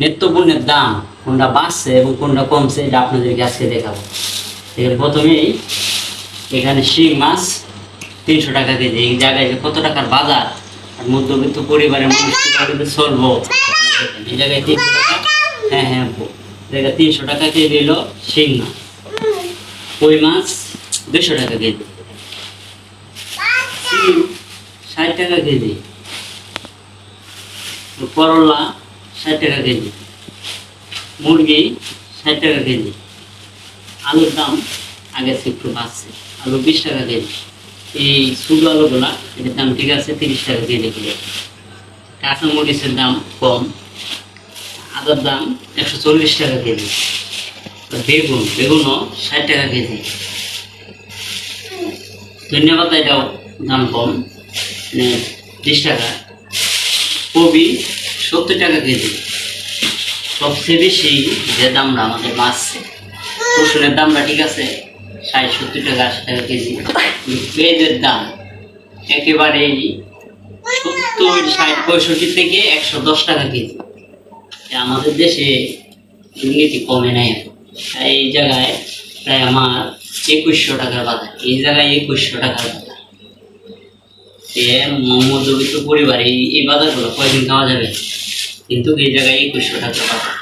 নিত্যপণ্যের দাম কোনটা বাড়ছে এবং কোনটা কমছে এটা আপনাদেরকে আজকে দেখাবো। এখানে প্রথমেই এখানে শিং মাছ 300 টাকা কেজি। এই জায়গায় যে কত টাকার বাজার আর মধ্যবিত্ত পরিবারের মানুষ কিভাবে চলবো, এই জায়গায় 300 টাকা। হ্যাঁ হ্যাঁ, জায়গায় 300 টাকা কেজি হলো শিং মাছ। কই মাছ 200 টাকা কেজি, 60 টাকা কেজি, করলা 60 টাকা কেজি, মুরগি 60 টাকা কেজি। আলুর দাম আগের থেকে একটু বাড়ছে, আলু 20 টাকা কেজি। এই ছোট আলুগুলা এটার দাম ঠিক আছে 30 টাকা কেজি কিলো। কাঁচা মরিচের দাম কম, আদার দাম 140 টাকা কেজি। বেগুনও 60 টাকা কেজি। ধন্যবাদ, এটাও দাম কম, 30 টাকা। কবি 70 টাকা কেজি। সবচেয়ে বেশি যে দামটা আমাদের বাড়ছে, রসুনের দামটা ঠিক আছে 60-70 টাকা, 80 টাকা কেজি। পেঁয়াজের দাম একেবারেই 70-60-65 থেকে 110 টাকা কেজি। আমাদের দেশে দুর্নীতি কমে নাই। এই জায়গায় প্রায় আমার 2100 টাকার বাজার, এই জায়গায় 2100 টাকার বাজার। মধ্যবিত্ত পরিবার এই বাজারগুলো কয়দিন খাওয়া যাবে, কিন্তু এই জায়গায় 2100 টাকার বাজার।